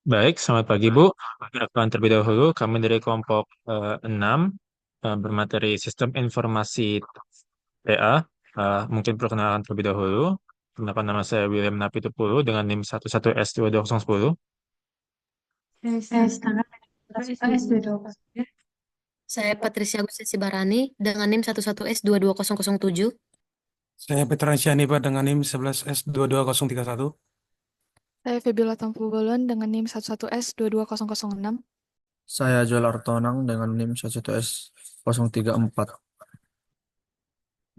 Baik, selamat pagi Bu. Perkenalkan terlebih dahulu, kami dari kelompok 6 bermateri Sistem Informasi TA. Mungkin perkenalan terlebih dahulu. Perkenalkan nama saya William Napitupulu dengan NIM 11S22010. Setengah S22. Saya Patricia Agustinsi Barani dengan NIM 11S22007. Saya Petra Sianipa dengan NIM 11S22031. Saya Febiola Tampu-Bolon dengan NIM 11S22006. Saya Joel Artonang dengan NIM 11S034.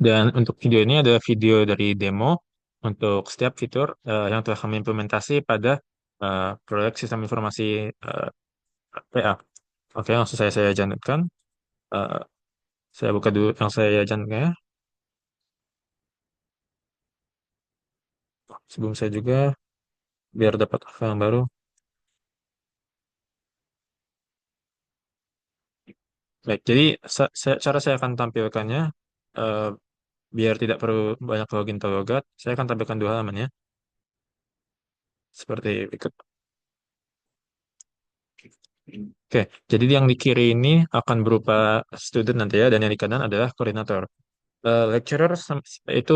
Dan untuk video ini ada video dari demo untuk setiap fitur yang telah kami implementasi pada proyek Sistem Informasi TA. Oke, langsung saya jalankan. Eh, saya buka dulu yang saya jalankan ya. Sebelum saya juga, biar dapat hal yang baru. Baik, jadi cara saya akan tampilkannya, eh, biar tidak perlu banyak login atau logout, saya akan tampilkan dua halaman ya, seperti berikut. Oke, jadi yang di kiri ini akan berupa student nanti ya, dan yang di kanan adalah koordinator. Lecturer itu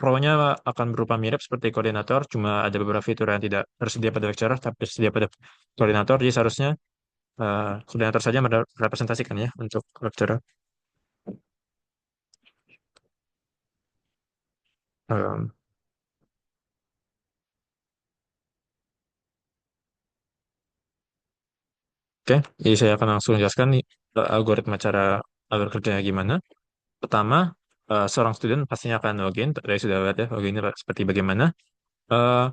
role-nya akan berupa mirip seperti koordinator, cuma ada beberapa fitur yang tidak tersedia pada lecturer, tapi tersedia pada koordinator, jadi seharusnya koordinator saja merepresentasikan ya untuk lecturer. Em, Oke, jadi saya akan langsung jelaskan nih algoritma cara alur kerjanya gimana. Pertama, seorang student pastinya akan login. Tadi sudah lihat ya, loginnya seperti bagaimana. Eh,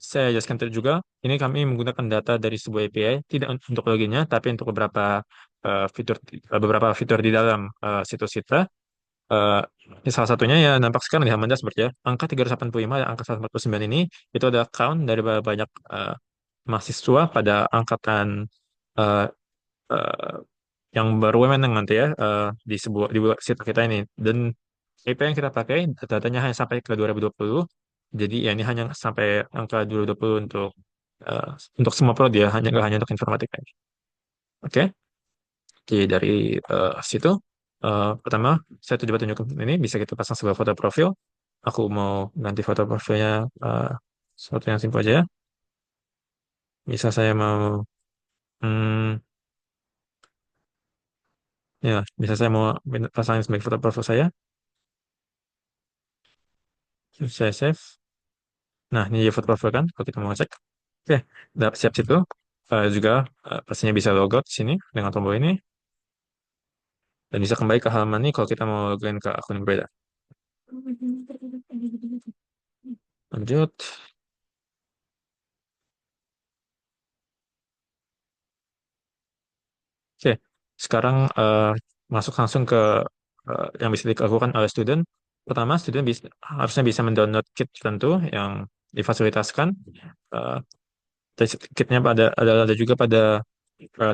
saya jelaskan tadi juga, ini kami menggunakan data dari sebuah API, tidak untuk loginnya, tapi untuk beberapa fitur di dalam situs kita. Eh, Salah satunya ya nampak sekarang di halaman dashboard ya, angka 385 dan angka 149 ini, itu ada count dari banyak mahasiswa pada angkatan eh, eh, yang baru memang nanti ya di situs kita ini, dan API yang kita pakai datanya hanya sampai ke 2020, jadi ya ini hanya sampai angka 2020 eh, untuk semua prodi ya, nggak hanya untuk informatika. Oke, jadi dari situ pertama saya coba tunjukkan, ini bisa kita pasang sebuah foto profil. Aku mau ganti foto profilnya sesuatu yang simpel aja ya. Bisa saya mau hmm, ya bisa saya mau pasangin sebagai foto profil saya. Saya save. Nah, ini foto profil kan, kalau kita mau cek. Oke, udah siap situ. Juga pastinya bisa logout di sini dengan tombol ini. Dan bisa kembali ke halaman ini kalau kita mau login ke akun yang berbeda. Lanjut. Oke, sekarang masuk langsung ke yang bisa dilakukan oleh student. Pertama, student harusnya bisa mendownload kit tertentu yang difasilitaskan. Eh, Kitnya ada juga pada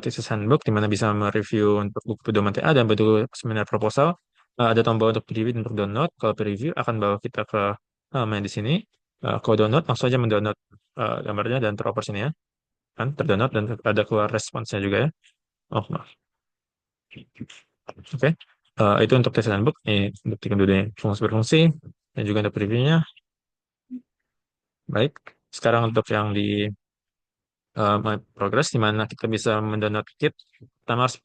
thesis handbook, di mana bisa mereview untuk buku pedoman TA dan buku seminar proposal. Ada tombol untuk preview dan untuk download. Kalau preview akan bawa kita ke main di sini. Kalau download langsung saja mendownload gambarnya dan teroper sini ya. Kan terdownload dan ada keluar responsnya juga ya. Oh, maaf. Oke. Itu untuk thesis handbook. Ini buktikan dulu ya, fungsi berfungsi dan juga untuk previewnya. Baik. Sekarang untuk yang di My Progress, di mana kita bisa mendownload kit. Pertama harus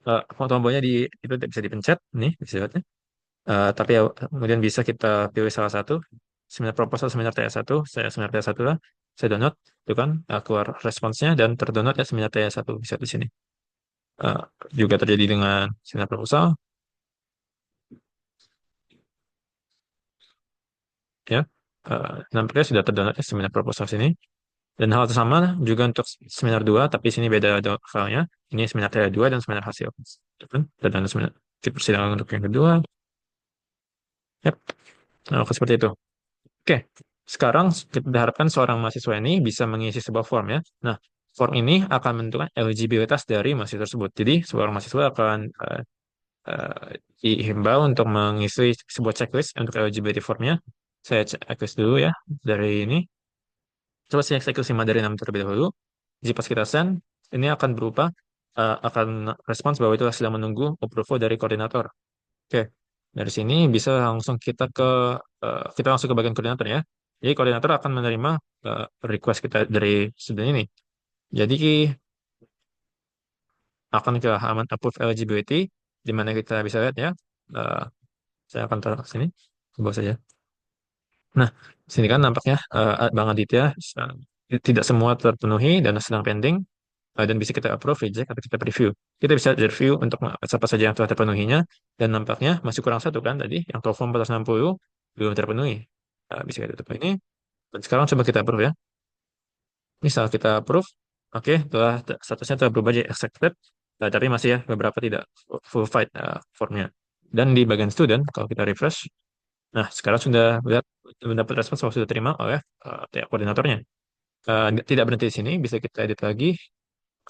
tombolnya itu tidak bisa dipencet, nih bisa lihat ya. Tapi ya, kemudian bisa kita pilih salah satu, seminar proposal, seminar TA1, saya seminar TA1 lah, saya download, itu kan keluar responsnya dan terdownload ya seminar TA1 bisa di sini. Eh, Juga terjadi dengan seminar proposal, ya. Nampaknya sudah terdownload ya seminar proposal sini. Dan hal itu sama juga untuk seminar 2, tapi sini beda filenya. Ini seminar TA2 dan seminar hasil. Itu kan, terdownload seminar di persidangan untuk yang kedua. Yap. Nah, oke, seperti itu. Oke, sekarang kita harapkan seorang mahasiswa ini bisa mengisi sebuah form ya. Nah, form ini akan menentukan eligibilitas dari mahasiswa tersebut. Jadi, seorang mahasiswa akan eh, dihimbau untuk mengisi sebuah checklist untuk eligibility formnya. Saya checklist dulu ya dari ini. Coba saya checklist 5 dari 6 terlebih dahulu. Jadi pas kita send, ini akan berupa akan respons bahwa itu sedang menunggu approval dari koordinator. Oke, dari sini bisa langsung kita langsung ke bagian koordinator ya. Jadi koordinator akan menerima request kita dari student ini. Jadi akan ke halaman approve eligibility, di mana kita bisa lihat ya. Eh, saya akan taruh ke sini, bawah saja. Nah, sini kan nampaknya Bang Aditya tidak semua terpenuhi dan sedang pending, dan bisa kita approve, reject, atau kita preview. Kita bisa review untuk siapa saja yang telah terpenuhinya, dan nampaknya masih kurang satu kan tadi, yang TOEFL 460 belum terpenuhi. Bisa kita tutup ini, dan sekarang coba kita approve ya. Misal kita approve, oke, statusnya telah berubah jadi accepted, tapi masih ya beberapa tidak full fight formnya. Dan di bagian student, kalau kita refresh, nah sekarang sudah lihat mendapat respons bahwa sudah terima oleh koordinatornya. Tidak berhenti di sini, bisa kita edit lagi.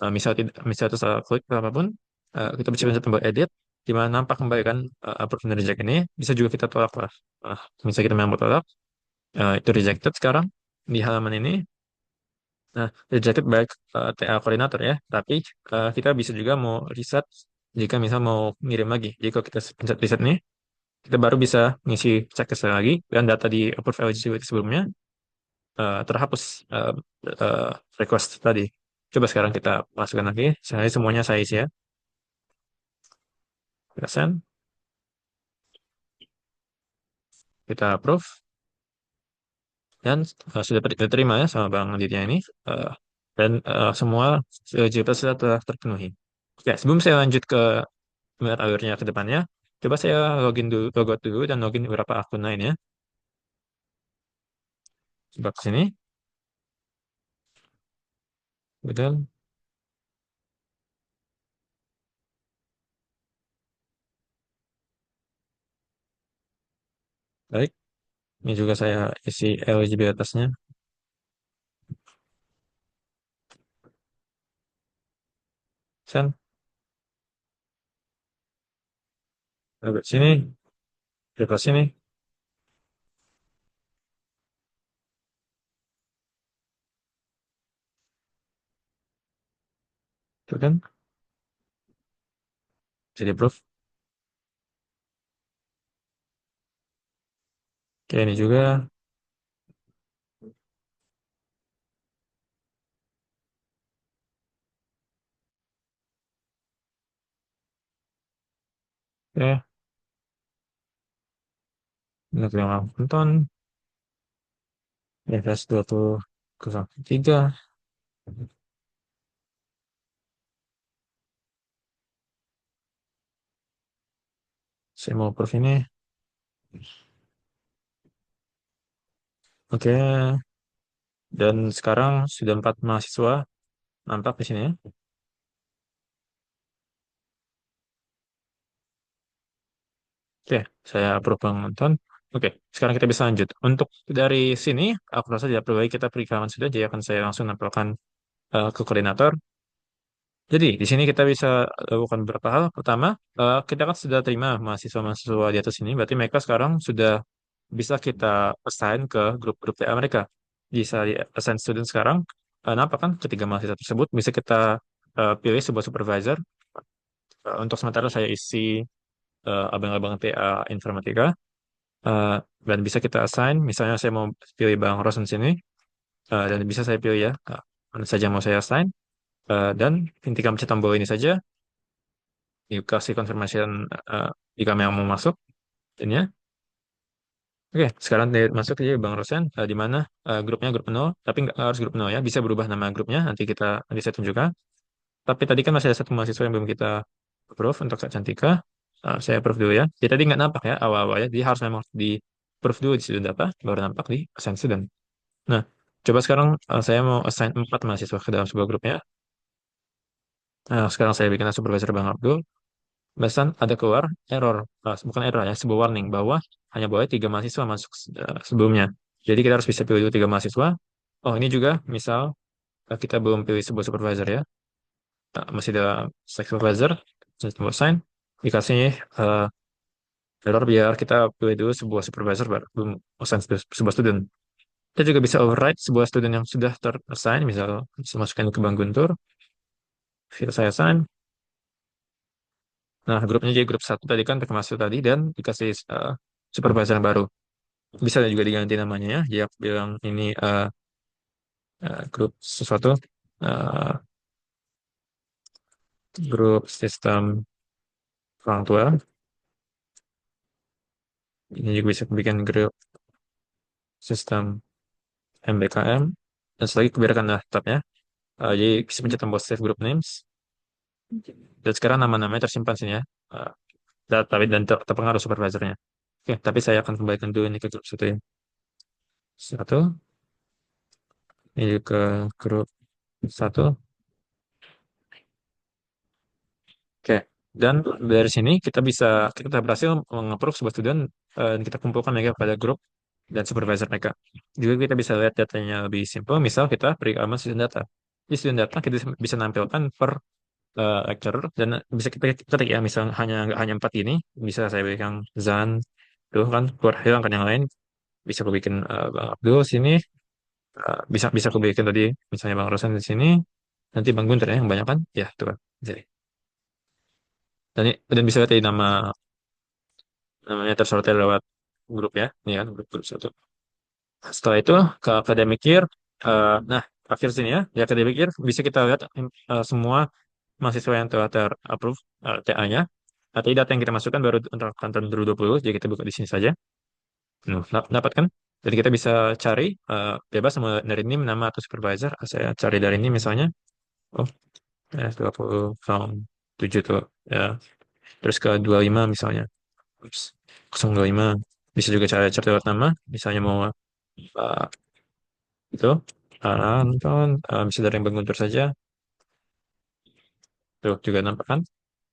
Misal itu salah klik atau apapun, kita bisa tombol edit, di mana nampak kembali kan approve dan reject ini. Bisa juga kita tolak lah. Misal kita mau tolak, itu rejected sekarang di halaman ini. Nah, rejected baik TA koordinator ya, tapi kita bisa juga mau reset jika misal mau ngirim lagi. Jadi kalau kita pencet reset nih, kita baru bisa ngisi checklist lagi dan data di approve eligibility sebelumnya terhapus eh, request tadi. Coba sekarang kita masukkan lagi. Semuanya saya isi ya. Kita send, kita approve, dan sudah diterima ya sama Bang Aditya ini. Eh, dan semua eligibilitas sudah telah terpenuhi. Oke, sebelum saya lanjut ke melihat alurnya ke depannya, coba saya logout dulu dan login beberapa akun lainnya. Coba ke sini. Betul. Baik. Ini juga saya isi eligibilitasnya. Send. Lalu sini. Refresh sini. Itu kan. Jadi approve. Oke, ini juga. Oke. Ini yang nonton. Refresh 2003. Saya mau approve ini. Oke. Dan sekarang sudah 4 mahasiswa nampak di sini ya. Oke, saya approve Bang nonton. Oke, sekarang kita bisa lanjut. Untuk dari sini, aku rasa tidak perlu lagi kita perikaman sudah, jadi akan saya langsung nampilkan ke koordinator. Jadi, di sini kita bisa lakukan beberapa hal. Pertama, kita kan sudah terima mahasiswa-mahasiswa di atas ini, berarti mereka sekarang sudah bisa kita assign ke grup-grup TA mereka. Bisa di assign student sekarang, nampak kan ketiga mahasiswa tersebut bisa kita pilih sebuah supervisor. Untuk sementara saya isi abang-abang TA informatika. Eh, dan bisa kita assign, misalnya saya mau pilih Bang Rosen sini, dan bisa saya pilih ya, mana saja mau saya assign. Dan ketika mencet tombol ini saja, dikasih confirmation jika memang mau masuk. Dan ya, oke, sekarang dia masuk aja Bang Rosen, di mana grupnya grup nol, tapi nggak harus grup nol ya, bisa berubah nama grupnya, nanti saya tunjukkan. Tapi tadi kan masih ada satu mahasiswa yang belum kita approve untuk Kak Cantika. Saya approve dulu ya. Jadi tadi nggak nampak ya awal-awalnya, jadi harus memang di approve dulu di student data, baru nampak di assign student. Nah, coba sekarang saya mau assign 4 mahasiswa ke dalam sebuah grupnya. Nah, sekarang saya bikin supervisor Bang Abdul. Barusan ada keluar error, bukan error ya, sebuah warning bahwa hanya boleh 3 mahasiswa masuk sebelumnya. Jadi kita harus bisa pilih dulu 3 mahasiswa. Oh, ini juga misal kita belum pilih sebuah supervisor ya. Masih ada select supervisor, tombol assign, dikasih eh, error biar kita pilih dulu sebuah supervisor baru belum assign sebuah student. Kita juga bisa override sebuah student yang sudah terassign, misal bisa masukkan ke Bang Guntur, file saya assign. Nah, grupnya jadi grup satu tadi kan termasuk tadi dan dikasih supervisor yang baru. Bisa juga diganti namanya ya. Dia bilang ini grup sesuatu, eh, grup sistem orang tua. Ini juga bisa bikin grup sistem MBKM. Dan setelah itu biarkan lah tabnya. Jadi bisa pencet tombol save group names. Dan sekarang nama-namanya tersimpan sini ya. Eh, tapi dan terpengaruh supervisornya. Oke, tapi saya akan kembalikan dulu ini ke grup satu ya. Satu, ini ke grup satu. Oke, dan dari sini kita berhasil mengapprove sebuah student dan kita kumpulkan mereka pada grup dan supervisor mereka. Juga kita bisa lihat datanya lebih simple. Misal kita beri alamat student data. Di student data kita bisa nampilkan per lecturer dan bisa kita ketik ya. Misal nggak hanya 4 ini, bisa saya berikan Zan, tuh kan keluar hilang kan yang lain. Bisa aku bikin Bang Abdul sini. Bisa bisa aku bikin tadi misalnya Bang Rosan di sini. Nanti Bang Gunter ya yang banyak kan? Ya, tuh kan. Jadi. Dan bisa lihat dari namanya tersortir lewat grup ya. Ini kan grup satu. Setelah itu ke academic year. Nah, akhir sini ya. Di academic year bisa kita lihat semua mahasiswa yang telah ter-approve TA-nya. Tapi data yang kita masukkan baru untuk angkatan tahun 2020. Jadi kita buka di sini saja. Dapat kan? Jadi kita bisa cari bebas sama dari NIM, nama atau supervisor. Saya cari dari ini misalnya. Oh, 20 tahun 7 tuh. Ya. Terus ke 25 misalnya. Ups, 025. Bisa juga cari lewat nama. Misalnya mau itu Anton, bisa dari yang Guntur saja. Tuh juga nampak kan?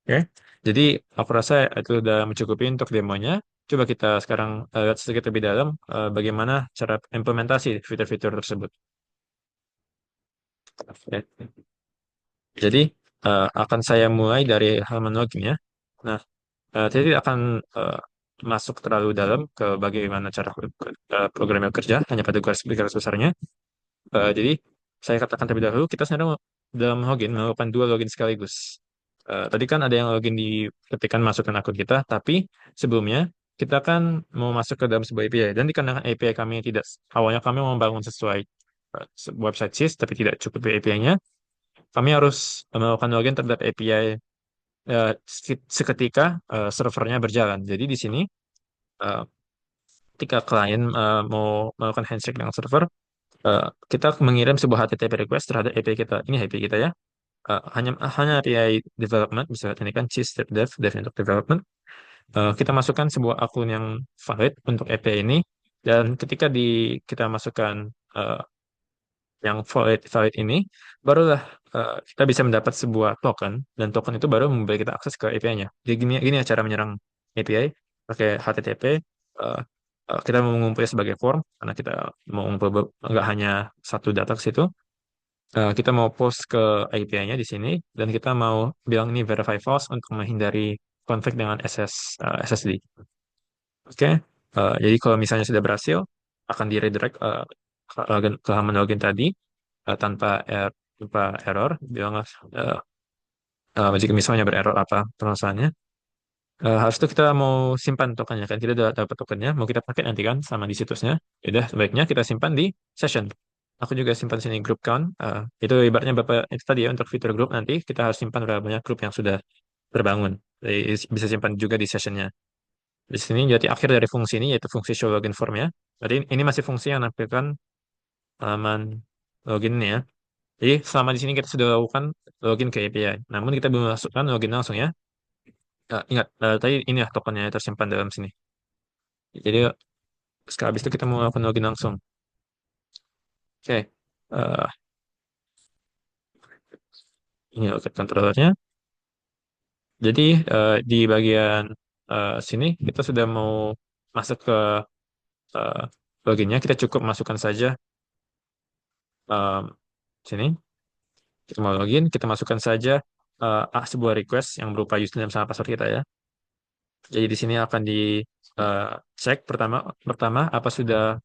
Oke. Jadi aku rasa itu udah mencukupi untuk demonya. Coba kita sekarang lihat sedikit lebih dalam bagaimana cara implementasi fitur-fitur tersebut. Oke. Jadi akan saya mulai dari halaman login ya. Nah, jadi akan eh, masuk terlalu dalam ke bagaimana cara programnya kerja hanya pada garis besarnya. Jadi saya katakan terlebih dahulu kita sebenarnya dalam login melakukan dua login sekaligus. Tadi kan ada yang login di ketikan masukkan akun kita, tapi sebelumnya kita kan mau masuk ke dalam sebuah API dan dikarenakan API kami tidak awalnya kami mau membangun sesuai website SIS tapi tidak cukup API-nya, kami harus melakukan login terhadap API seketika servernya berjalan. Jadi di sini eh, ketika klien mau melakukan handshake dengan server, kita mengirim sebuah HTTP request terhadap API kita. Ini API kita ya. Hanya API development, bisa ini kan dev untuk development. Kita masukkan sebuah akun yang valid untuk API ini, dan ketika kita masukkan eh, yang valid ini, barulah kita bisa mendapat sebuah token, dan token itu baru memberi kita akses ke API-nya. Jadi gini ya cara menyerang API, pakai HTTP, eh, kita mau mengumpulnya sebagai form, karena kita mau mengumpul nggak hanya satu data ke situ. Kita mau post ke API-nya di sini, dan kita mau bilang ini verify false untuk menghindari konflik dengan SSD. Oke. Jadi kalau misalnya sudah berhasil, akan di redirect ke halaman login tadi tanpa tanpa error. Bilang jika misalnya bererror apa permasalahannya. Harus itu kita mau simpan tokennya kan, kita udah dapat tokennya, mau kita pakai nanti kan sama di situsnya. Yaudah, sebaiknya kita simpan di session. Aku juga simpan sini group count. Itu ibaratnya Bapak itu tadi ya untuk fitur grup nanti kita harus simpan berapa banyak grup yang sudah terbangun. Jadi, bisa simpan juga di sessionnya. Di sini jadi akhir dari fungsi ini yaitu fungsi show login form ya. Jadi ini masih fungsi yang menampilkan halaman login ya. Jadi selama di sini kita sudah lakukan login ke API. Namun kita belum masukkan login langsung ya. Ingat, tadi ini ya tokennya tersimpan dalam sini. Jadi setelah habis itu kita mau melakukan login langsung. Oke. Eh, ini login controllernya. Jadi di bagian sini kita sudah mau masuk ke eh, loginnya. Kita cukup masukkan saja em, sini. Kita mau login, kita masukkan saja sebuah request yang berupa username sama password kita ya. Jadi di sini akan di cek pertama apa sudah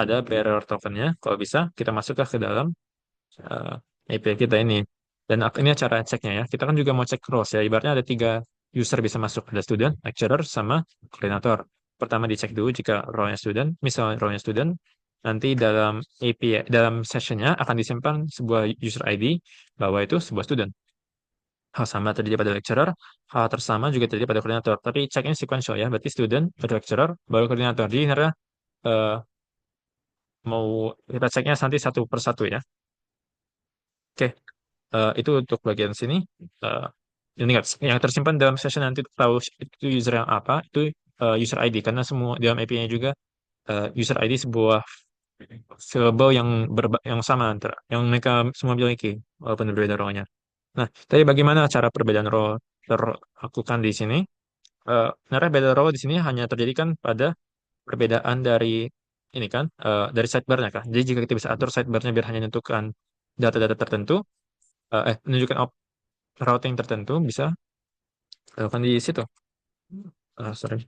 ada bearer tokennya. Kalau bisa kita masukkan ke dalam eh, API kita ini. Dan ini cara ceknya ya. Kita kan juga mau cek roles ya. Ibaratnya ada tiga user bisa masuk. Ada student, lecturer, sama koordinator. Pertama dicek dulu jika role-nya student. Misalnya role-nya student, nanti dalam API, dalam sessionnya akan disimpan sebuah user ID bahwa itu sebuah student. Hal sama terjadi pada lecturer, hal tersama juga terjadi pada koordinator. Tapi ceknya sequential ya. Berarti student, pada lecturer, baru koordinator. Jadi sebenarnya eh, mau kita ceknya nanti satu per satu ya. Oke. Itu untuk bagian sini. Eh, ingat, yang tersimpan dalam session nanti tahu itu user yang apa, itu user ID. Karena semua dalam API-nya juga user ID sebuah variable yang sama antara yang mereka semua miliki walaupun berbeda role-nya. Nah, tapi bagaimana cara perbedaan role terlakukan di sini? Sebenarnya beda role di sini hanya terjadi kan pada perbedaan dari ini kan dari sidebar-nya kan. Jadi jika kita bisa atur sidebar-nya biar hanya menentukan data-data tertentu, menunjukkan routing tertentu bisa lakukan di situ. Sorry,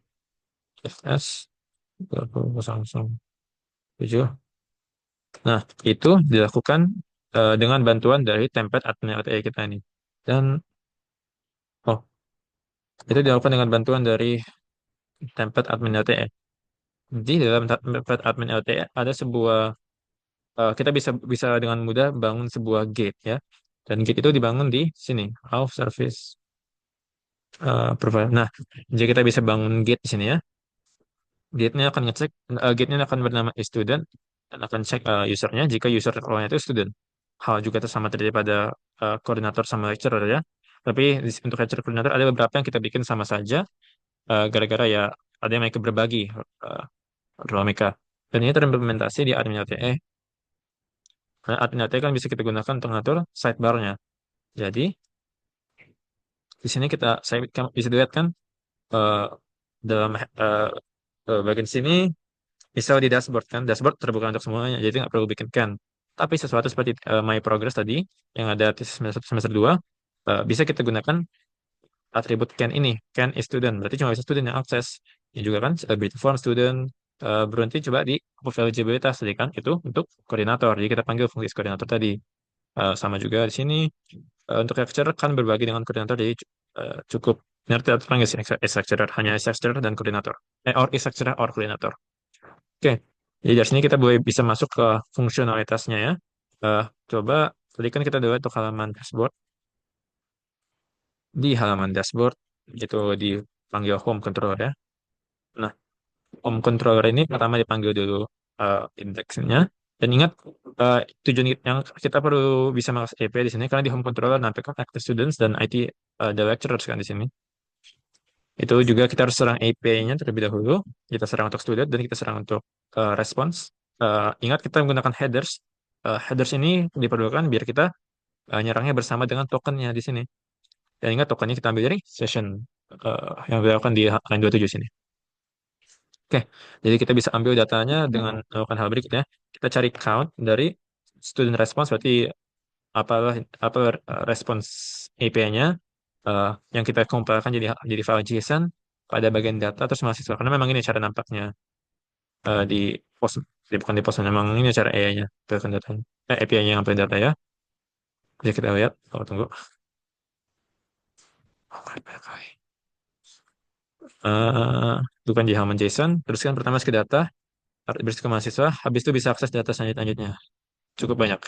fs 2007. Nah, itu dilakukan dengan bantuan dari template admin LTE kita ini. Dan oh, itu dilakukan dengan bantuan dari template admin LTE. Di dalam template admin LTE ada sebuah kita bisa bisa dengan mudah bangun sebuah gate ya. Dan gate itu dibangun di sini, auth service provider. Nah, jika kita bisa bangun gate di sini ya, gate-nya akan ngecek, gate-nya akan bernama student dan akan cek usernya jika user role-nya itu student. Hal juga sama terjadi pada koordinator sama lecturer ya. Tapi untuk lecturer koordinator ada beberapa yang kita bikin sama saja gara-gara ya ada yang mereka berbagi uh, role mereka. Dan ini terimplementasi di admin LTE. Nah, admin LTE kan bisa kita gunakan untuk mengatur sidebar-nya. Jadi di sini kamu bisa dilihat kan eh, dalam bagian sini misal di dashboard kan, dashboard terbuka untuk semuanya, jadi nggak perlu bikin can. Tapi sesuatu seperti My Progress tadi, yang ada di semester 2, bisa kita gunakan atribut can ini. Can is student, berarti cuma bisa student yang akses. Ini juga kan, ability form student, berhenti coba di approve eligibilitas tadi kan, itu untuk koordinator. Jadi kita panggil fungsi koordinator tadi. Sama juga di sini, untuk lecturer kan berbagi dengan koordinator, jadi cukup. Nanti kita panggil sih is lecturer, hanya is lecturer dan koordinator. Or is lecturer or koordinator. Oke, jadi dari sini kita boleh bisa masuk ke fungsionalitasnya ya. Eh, Coba tadi kan kita udah untuk halaman dashboard. Di halaman dashboard itu dipanggil home controller ya. Nah, home controller ini pertama dipanggil dulu indeksnya. Dan ingat tujuan yang kita perlu bisa mengakses API di sini karena di home controller nampilkan active students dan IT the lecturers kan di sini. Itu juga kita harus serang API-nya terlebih dahulu. Kita serang untuk student dan kita serang untuk response. Ingat kita menggunakan headers. Headers ini diperlukan biar kita nyerangnya bersama dengan tokennya di sini. Dan ingat tokennya kita ambil dari session yang dilakukan di line 27 sini. Oke, jadi kita bisa ambil datanya dengan melakukan hal berikut ya. Kita cari count dari student response, berarti apalah apa response API-nya yang kita kumpulkan jadi file JSON pada bagian data terus mahasiswa. Karena memang ini cara nampaknya di pos, bukan di pos, memang ini cara AI-nya, ambilkan data, API-nya yang ambil data ya. Jadi kita lihat, oh tunggu. Bukan di halaman JSON, teruskan pertama ke data, bersih ke mahasiswa, habis itu bisa akses data selanjutnya. Cukup banyak.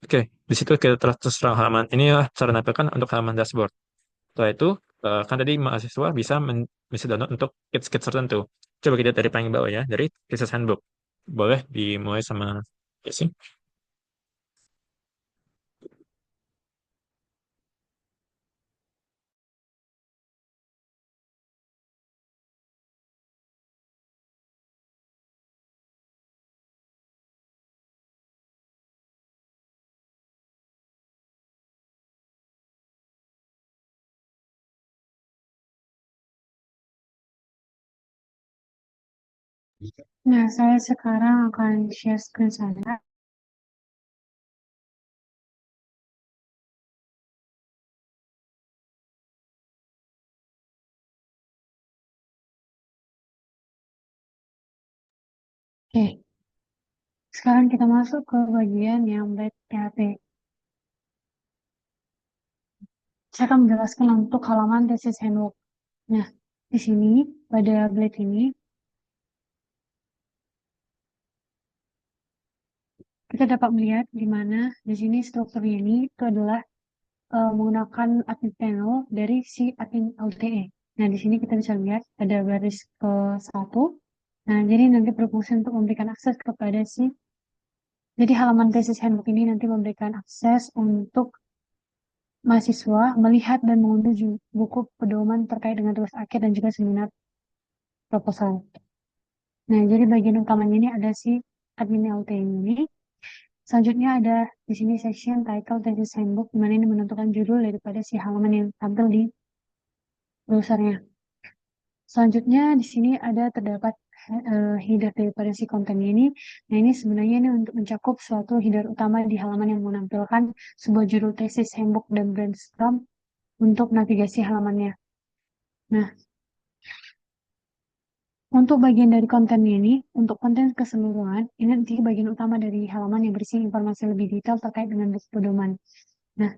Oke, di situ kita terserang halaman. Ini ya cara nampilkan untuk halaman dashboard. Setelah itu, kan tadi mahasiswa bisa download untuk kits-kits tertentu. Coba kita dari paling bawah ya, dari Thesis Handbook. Boleh dimulai sama Casey. Nah, saya sekarang akan share screen saya. Oke, sekarang kita masuk ke bagian yang blade PHP. Saya akan menjelaskan untuk halaman thesis handbook. Nah, di sini pada blade ini kita dapat melihat di mana di sini strukturnya ini itu adalah menggunakan admin panel dari si admin LTE. Nah, di sini kita bisa lihat ada baris ke satu. Nah, jadi nanti berfungsi untuk memberikan akses kepada jadi halaman thesis handbook ini nanti memberikan akses untuk mahasiswa melihat dan mengunduh buku pedoman terkait dengan tugas akhir dan juga seminar proposal. Nah, jadi bagian utamanya ini ada si admin LTE ini. Selanjutnya ada di sini section title thesis handbook, di mana ini menentukan judul daripada si halaman yang tampil di browsernya. Selanjutnya di sini ada terdapat header daripada si kontennya ini. Nah, ini sebenarnya ini untuk mencakup suatu header utama di halaman yang menampilkan sebuah judul tesis, handbook, dan brainstorm untuk navigasi halamannya. Nah, untuk bagian dari kontennya ini, untuk konten keseluruhan, ini nanti bagian utama dari halaman yang berisi informasi lebih detail terkait dengan buku pedoman. Nah,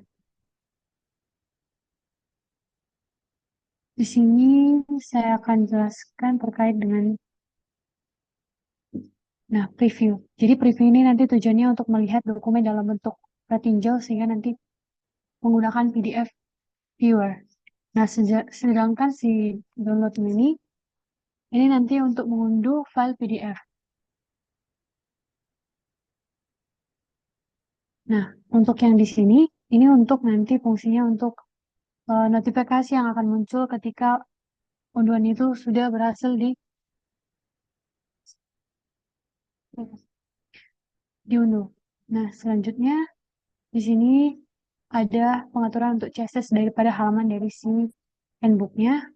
di sini saya akan jelaskan terkait dengan preview. Jadi preview ini nanti tujuannya untuk melihat dokumen dalam bentuk tertinjau sehingga nanti menggunakan PDF viewer. Nah, sedangkan si download ini nanti untuk mengunduh file PDF. Nah, untuk yang di sini, ini untuk nanti fungsinya untuk notifikasi yang akan muncul ketika unduhan itu sudah berhasil diunduh. Nah, selanjutnya di sini ada pengaturan untuk CSS daripada halaman dari si handbooknya.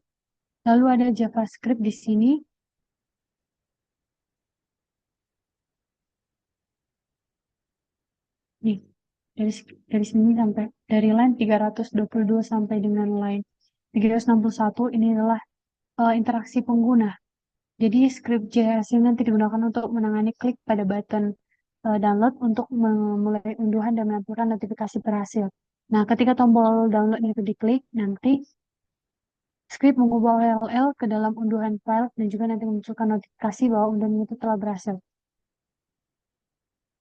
Lalu ada JavaScript di sini. Nih, dari sini sampai dari line 322 sampai dengan line 361 ini adalah interaksi pengguna. Jadi script JS ini nanti digunakan untuk menangani klik pada button download untuk memulai unduhan dan menampilkan notifikasi berhasil. Nah, ketika tombol download itu diklik, nanti script mengubah URL ke dalam unduhan file dan juga nanti memunculkan notifikasi bahwa unduhan itu telah berhasil.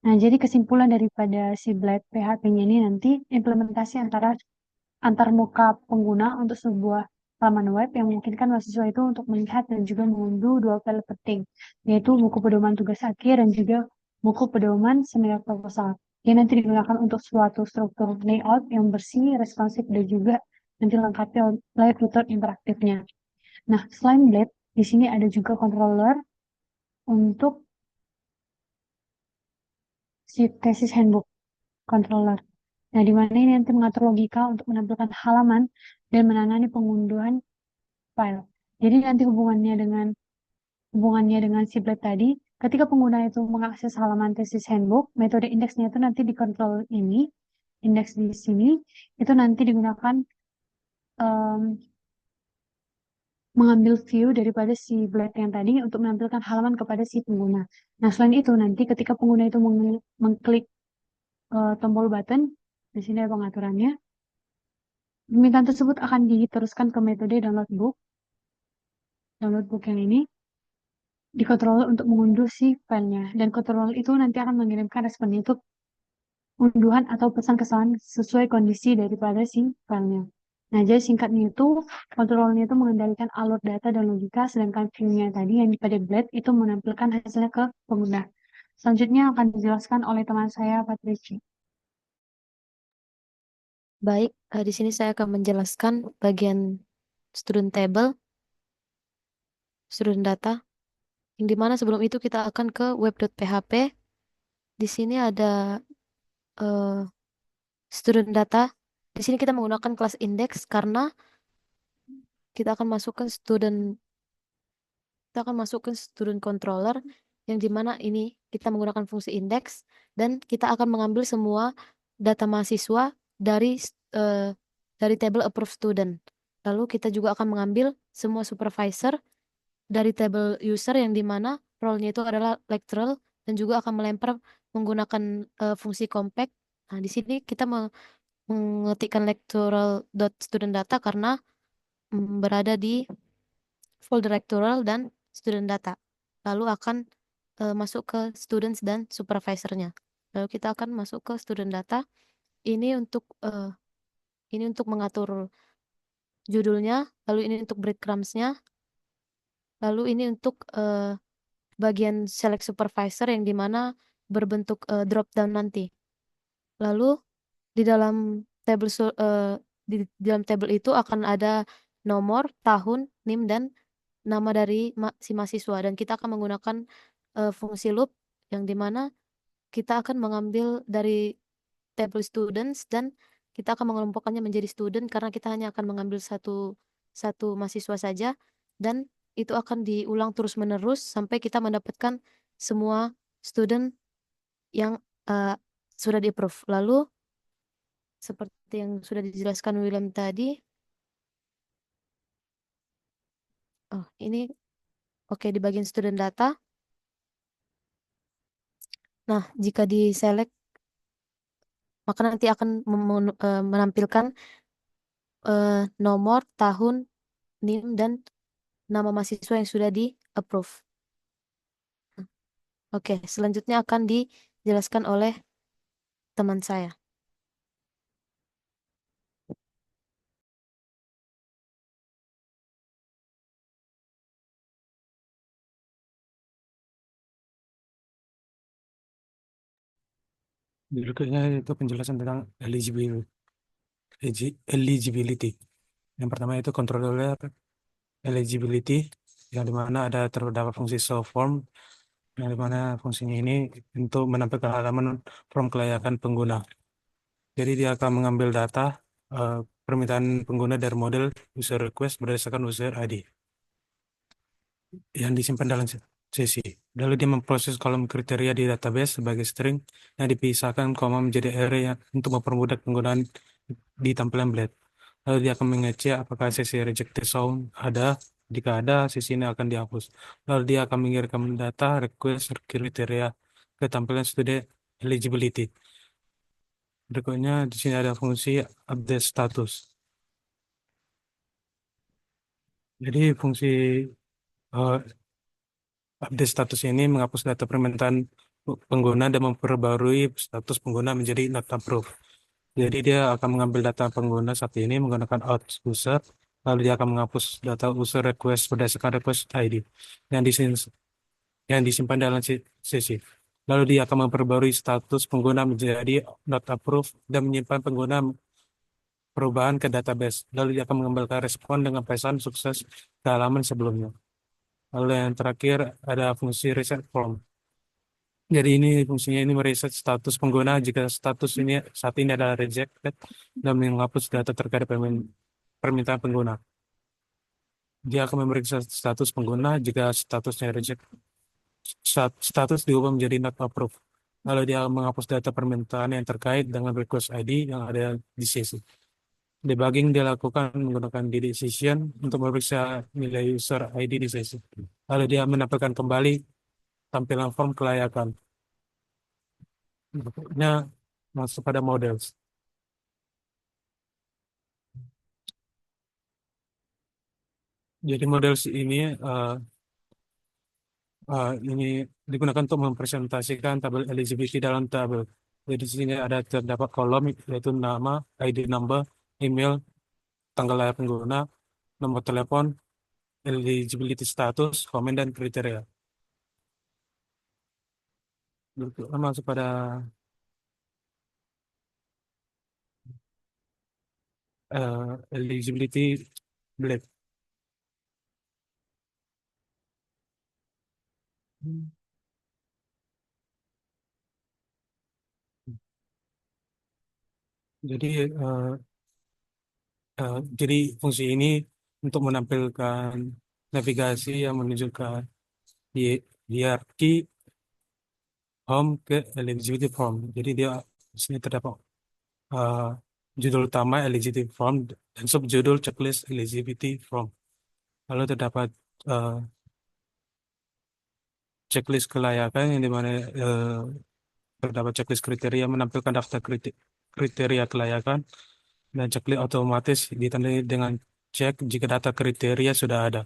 Nah, jadi kesimpulan daripada si Blade PHP-nya ini nanti implementasi antar muka pengguna untuk sebuah halaman web yang memungkinkan mahasiswa itu untuk melihat dan juga mengunduh dua file penting, yaitu buku pedoman tugas akhir dan juga buku pedoman seminar proposal. Yang nanti digunakan untuk suatu struktur layout yang bersih, responsif, dan juga nanti lengkapi oleh fitur interaktifnya. Nah, selain Blade, di sini ada juga controller untuk si thesis handbook controller. Nah, di mana ini nanti mengatur logika untuk menampilkan halaman dan menangani pengunduhan file. Jadi nanti hubungannya dengan si Blade tadi, ketika pengguna itu mengakses halaman thesis handbook, metode indeksnya itu nanti dikontrol ini, indeks di sini, itu nanti digunakan mengambil view daripada si Blade yang tadi untuk menampilkan halaman kepada si pengguna. Nah, selain itu nanti ketika pengguna itu mengklik tombol button, di sini ada pengaturannya. Permintaan tersebut akan diteruskan ke metode download book yang ini dikontrol untuk mengunduh si filenya, dan kontrol itu nanti akan mengirimkan respon itu unduhan atau pesan kesalahan sesuai kondisi daripada si filenya. Nah, jadi singkatnya itu kontrolnya itu mengendalikan alur data dan logika, sedangkan view-nya tadi yang pada Blade itu menampilkan hasilnya ke pengguna. Selanjutnya akan dijelaskan oleh teman saya Patricia. Baik, di sini saya akan menjelaskan bagian student table, student data, yang dimana sebelum itu kita akan ke web.php. Di sini ada student data. Di sini kita menggunakan kelas index karena kita akan masukkan student controller yang dimana ini kita menggunakan fungsi index dan kita akan mengambil semua data mahasiswa dari table approved student. Lalu kita juga akan mengambil semua supervisor dari table user yang dimana role-nya itu adalah lecturer dan juga akan melempar menggunakan fungsi compact. Nah, di sini kita mengetikkan lecturer.student data karena berada di folder lecturer dan student data. Lalu akan masuk ke students dan supervisornya. Lalu kita akan masuk ke student data. Ini untuk mengatur judulnya, lalu ini untuk breadcrumbs-nya, lalu ini untuk bagian select supervisor yang dimana berbentuk drop down nanti. Lalu di dalam di dalam table itu akan ada nomor, tahun, NIM, dan nama dari si mahasiswa. Dan kita akan menggunakan fungsi loop yang dimana kita akan mengambil dari table students dan kita akan mengelompokkannya menjadi student karena kita hanya akan mengambil satu mahasiswa saja, dan itu akan diulang terus-menerus sampai kita mendapatkan semua student yang sudah di-approve. Lalu seperti yang sudah dijelaskan William tadi, ini oke di bagian student data. Nah, jika di-select maka nanti akan menampilkan nomor, tahun, NIM, dan nama mahasiswa yang sudah di-approve. Oke, selanjutnya akan dijelaskan oleh teman saya. Berikutnya itu penjelasan tentang eligibility. Yang pertama itu controller eligibility, yang dimana ada terdapat fungsi show form, yang dimana fungsinya ini untuk menampilkan halaman form kelayakan pengguna. Jadi dia akan mengambil data permintaan pengguna dari model user request berdasarkan user ID yang disimpan dalam sesi. Lalu dia memproses kolom kriteria di database sebagai string yang dipisahkan koma menjadi array untuk mempermudah penggunaan di tampilan blade. Lalu dia akan mengecek apakah sesi rejected sound ada. Jika ada, sesi ini akan dihapus. Lalu dia akan mengirimkan data request kriteria ke tampilan student eligibility. Berikutnya di sini ada fungsi update status. Jadi fungsi update status ini menghapus data permintaan pengguna dan memperbarui status pengguna menjadi not approved. Jadi dia akan mengambil data pengguna saat ini menggunakan out user, lalu dia akan menghapus data user request berdasarkan request ID yang disimpan dalam sesi. Lalu dia akan memperbarui status pengguna menjadi not approved dan menyimpan pengguna perubahan ke database. Lalu dia akan mengembalikan respon dengan pesan sukses ke halaman sebelumnya. Lalu yang terakhir ada fungsi reset form. Jadi ini fungsinya ini mereset status pengguna jika status ini saat ini adalah rejected dan menghapus data terkait permintaan pengguna. Dia akan memeriksa status pengguna jika statusnya reject, status diubah menjadi not approved. Lalu dia menghapus data permintaan yang terkait dengan request ID yang ada di sesi. Debugging dilakukan menggunakan decision untuk memeriksa nilai user ID di sesi. Lalu dia menampilkan kembali tampilan form kelayakan. Berikutnya masuk pada models. Jadi models ini digunakan untuk mempresentasikan tabel eligibility dalam tabel. Jadi di sini ada terdapat kolom yaitu nama, ID number, email, tanggal lahir pengguna, nomor telepon, eligibility status, komen, dan kriteria. Berikutnya masuk pada eligibility blade. Jadi jadi fungsi ini untuk menampilkan navigasi yang menunjukkan hierarki home ke eligibility form. Jadi dia di sini terdapat judul utama eligibility form dan subjudul checklist eligibility form. Lalu terdapat checklist kelayakan yang dimana terdapat checklist kriteria menampilkan daftar kriteria kelayakan dan checklist otomatis ditandai dengan cek jika data kriteria sudah ada.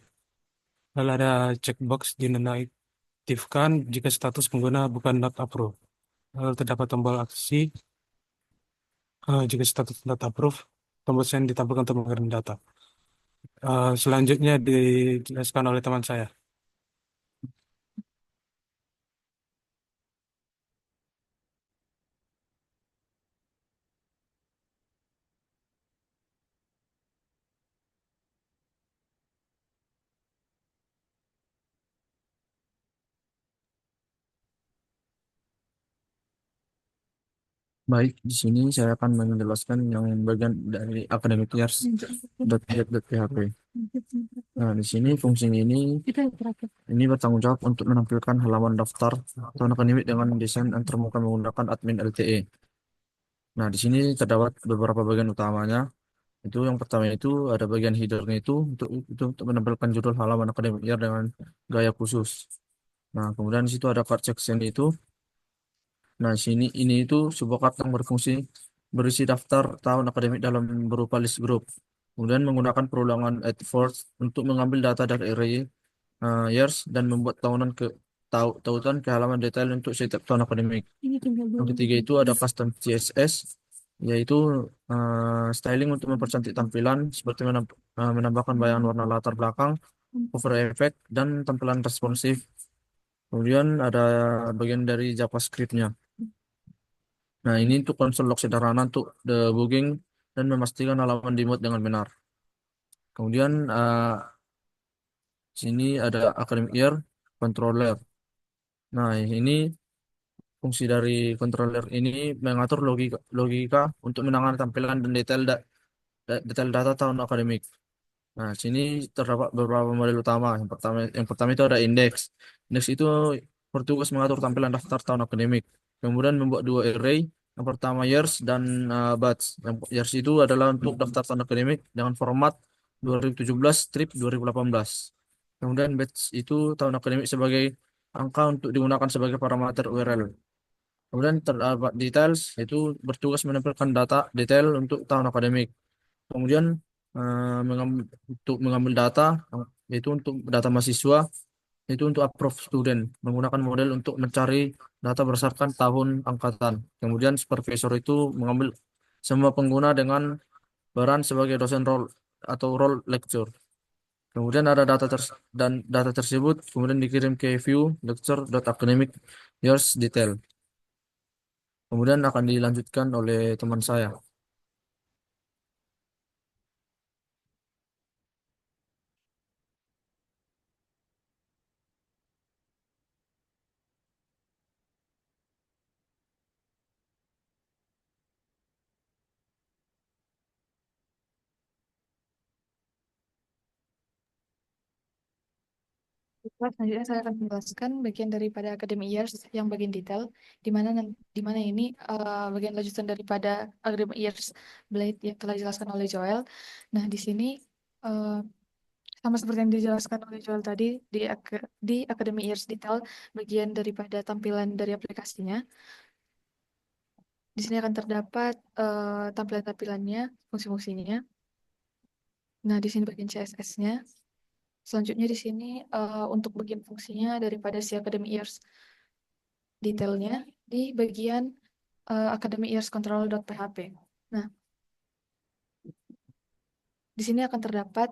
Lalu ada checkbox dinonaktifkan jika status pengguna bukan not approved. Lalu terdapat tombol aksi jika status not approved, tombol send ditampilkan untuk mengirim data. Selanjutnya dijelaskan oleh teman saya. Baik, di sini saya akan menjelaskan yang bagian dari academic years .php. Nah, di sini fungsi ini bertanggung jawab untuk menampilkan halaman daftar tahun akademik dengan desain antarmuka menggunakan admin LTE. Nah, di sini terdapat beberapa bagian utamanya. Itu yang pertama itu ada bagian headernya itu untuk menampilkan judul halaman akademik year dengan gaya khusus. Nah, kemudian di situ ada card section itu. Nah, ini itu sebuah card yang berfungsi berisi daftar tahun akademik dalam berupa list group. Kemudian menggunakan perulangan at first untuk mengambil data dari array years dan membuat tautan ke halaman detail untuk setiap tahun akademik. Yang ketiga itu ada custom CSS, yaitu styling untuk mempercantik tampilan seperti menambahkan bayangan warna latar belakang, cover effect, dan tampilan responsif. Kemudian ada bagian dari JavaScript-nya. Nah, ini untuk konsol log sederhana untuk debugging dan memastikan halaman dimuat dengan benar. Kemudian sini ada academic year controller. Nah, ini fungsi dari controller ini mengatur logika untuk menangani tampilan dan detail data tahun akademik. Nah, sini terdapat beberapa model utama. Yang pertama itu ada index. Index itu bertugas mengatur tampilan daftar tahun akademik. Kemudian membuat dua array. Yang pertama years dan batch. Yang years itu adalah untuk daftar tahun akademik dengan format 2017 strip 2018. Kemudian batch itu tahun akademik sebagai angka untuk digunakan sebagai parameter URL. Kemudian terdapat details itu bertugas menampilkan data detail untuk tahun akademik. Kemudian untuk mengambil data yaitu untuk data mahasiswa itu untuk approve student menggunakan model untuk mencari data berdasarkan tahun angkatan. Kemudian supervisor itu mengambil semua pengguna dengan peran sebagai dosen role atau role lecture. Kemudian ada dan data tersebut kemudian dikirim ke view lecture.academic years detail. Kemudian akan dilanjutkan oleh teman saya. Selanjutnya saya akan menjelaskan bagian daripada academic years yang bagian detail, di mana ini bagian lanjutan daripada academic years Blade yang telah dijelaskan oleh Joel. Nah, di sini eh, sama seperti yang dijelaskan oleh Joel tadi di academic years detail, bagian daripada tampilan dari aplikasinya. Di sini akan terdapat tampilan-tampilannya, fungsi-fungsinya. Nah, di sini bagian CSS-nya. Selanjutnya di sini untuk bagian fungsinya daripada si academic years detailnya di bagian academic years control.php. Nah, di sini akan terdapat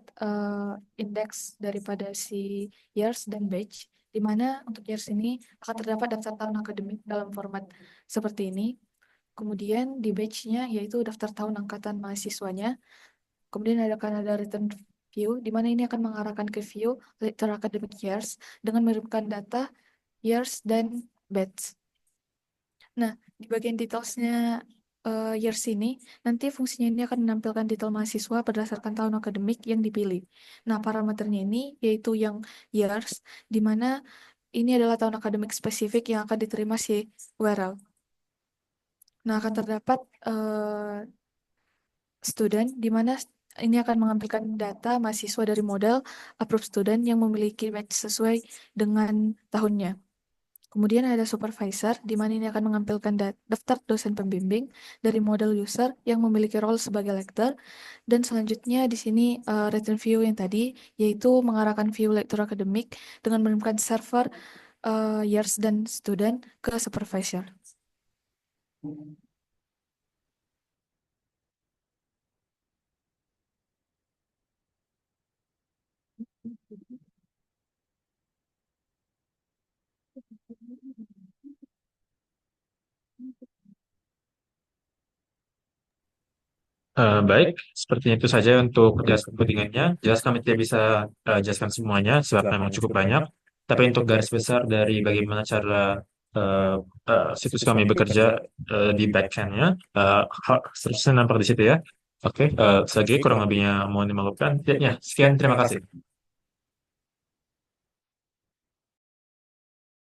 indeks daripada si years dan batch, di mana untuk years ini akan terdapat daftar tahun akademik dalam format seperti ini. Kemudian di batch-nya yaitu daftar tahun angkatan mahasiswanya. Kemudian akan ada return view, di mana ini akan mengarahkan ke view later academic years dengan mengirimkan data years dan batch. Nah, di bagian detailsnya years ini, nanti fungsinya ini akan menampilkan detail mahasiswa berdasarkan tahun akademik yang dipilih. Nah, parameternya ini yaitu yang years, di mana ini adalah tahun akademik spesifik yang akan diterima si URL. Nah, akan terdapat student, di mana ini akan mengambilkan data mahasiswa dari model approved student yang memiliki batch sesuai dengan tahunnya. Kemudian ada supervisor, di mana ini akan mengampilkan daftar dosen pembimbing dari model user yang memiliki role sebagai lektor. Dan selanjutnya di sini return view yang tadi, yaitu mengarahkan view lektur akademik dengan menemukan server years dan student ke supervisor. Baik, sepertinya itu saja untuk penjelasan codingannya. Jelas kami tidak bisa jelaskan semuanya, sebab memang cukup banyak. Tapi untuk garis besar dari bagaimana cara eh, situs kami bekerja di backend-nya, seterusnya nampak di situ ya. Oke, lagi kurang lebihnya mohon dimaklumkan. Ya, sekian, terima kasih.